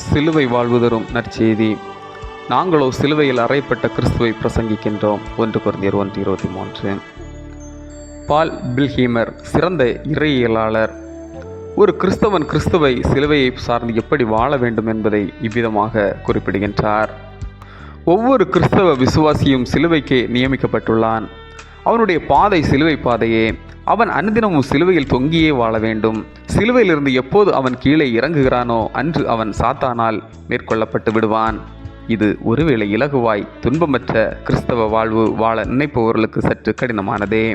சிலுவை வாழ்வு தரும் நற்செய்தி. நாங்களோ சிலுவையில் அறையப்பட்ட கிறிஸ்துவை பிரசங்கிக்கின்றோம். 1 கொரிந்தியர் 1:23. பால் பில்ஹீமர் சிறந்த இறையியலாளர். ஒரு கிறிஸ்தவன் கிறிஸ்துவை சிலுவையை சார்ந்து எப்படி வாழ வேண்டும் என்பதை இவ்விதமாக குறிப்பிடுகின்றார். ஒவ்வொரு கிறிஸ்தவ விசுவாசியும் சிலுவைக்கே நியமிக்கப்பட்டுள்ளான். அவனுடைய பாதை சிலுவை பாதையே. அவன் அனுதினமும் சிலுவையில் தொங்கியே வாழ வேண்டும். சிலுவையிலிருந்து எப்போது அவன் கீழே இறங்குகிறானோ அன்று அவன் சாத்தானால் மேற்கொள்ளப்பட்டு விடுவான். இது ஒருவேளை இலகுவாய் துன்பமற்ற கிறிஸ்தவ வாழ்வு வாழ நினைப்பவர்களுக்கு சற்று கடினமானதே.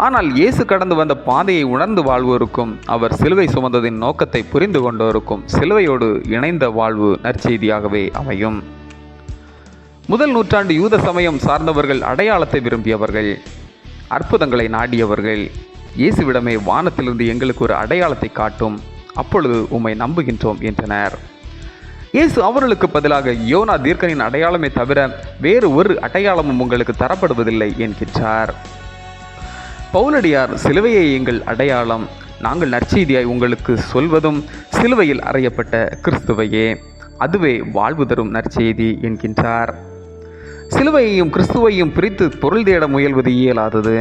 ஆனால் இயேசு கடந்து வந்த பாதையை உணர்ந்து வாழ்வோருக்கும் அவர் சிலுவை சுமந்ததின் நோக்கத்தை புரிந்து கொண்டோருக்கும் சிலுவையோடு இணைந்த வாழ்வு நற்செய்தியாகவே அமையும். முதல் நூற்றாண்டு யூத சமயம் சார்ந்தவர்கள் அடையாளத்தை விரும்பியவர்கள், அற்புதங்களை நாடியவர்கள். இயேசுவிடமே வானத்திலிருந்து எங்களுக்கு ஒரு அடையாளத்தை காட்டும், அப்பொழுது உம்மை நம்புகின்றோம் என்றனர். இயேசு அவர்களுக்கு பதிலாக யோனா தீர்க்கனின் அடையாளமே தவிர வேறு ஒரு அடையாளமும் உங்களுக்கு தரப்படுவதில்லை என்கின்றார். பவுலடியார், சிலுவையே எங்கள் அடையாளம், நாங்கள் நற்செய்தியாய் உங்களுக்கு சொல்வதும் சிலுவையில் அறையப்பட்ட கிறிஸ்துவையே, அதுவே வாழ்வு தரும் நற்செய்தி என்கின்றார். சிலுவையையும் கிறிஸ்துவையும் பிரித்து பொருள் தேட முயல்வது இயலாதது.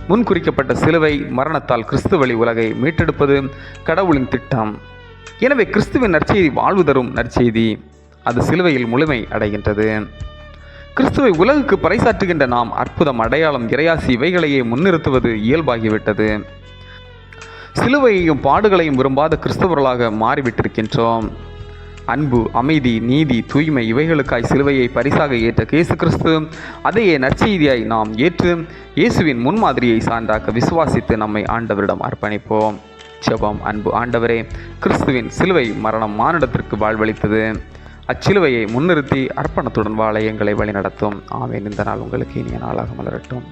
முன்குறிக்கப்பட்ட சிலுவை மரணத்தால் கிறிஸ்து வழி உலகை மீட்டெடுப்பது கடவுளின் திட்டம். எனவே கிறிஸ்துவின் நற்செய்தி வாழ்வு தரும் நற்செய்தி. அது சிலுவையில் முழுமை அடைகின்றது. கிறிஸ்துவை உலகுக்கு பறைசாற்றுகின்ற நாம் அற்புதம், அடையாளம், இறையாசி இவைகளையே முன்னிறுத்துவது இயல்பாகிவிட்டது. சிலுவையையும் பாடுகளையும் விரும்பாத கிறிஸ்தவர்களாக மாறிவிட்டிருக்கின்றோம். அன்பு, அமைதி, நீதி, தூய்மை இவைகளுக்காய் சிலுவையை பரிசாக ஏற்ற இயேசு கிறிஸ்து அதையே நற்செய்தியாய் நாம் ஏற்று இயேசுவின் முன்மாதிரியை சான்றாக்க விசுவாசித்து நம்மை ஆண்டவரிடம் அர்ப்பணிப்போம். ஜெபம். அன்பு ஆண்டவரே, கிறிஸ்துவின் சிலுவை மரணம் மானிடத்திற்கு வாழ்வளித்தது. அச்சிலுவையை முன்னிறுத்தி அர்ப்பணத்துடன் வாழ எங்களை வழிநடத்தும். ஆமென். இந்த நாள் உங்களுக்கு இனிய நாளாக மலரட்டும்.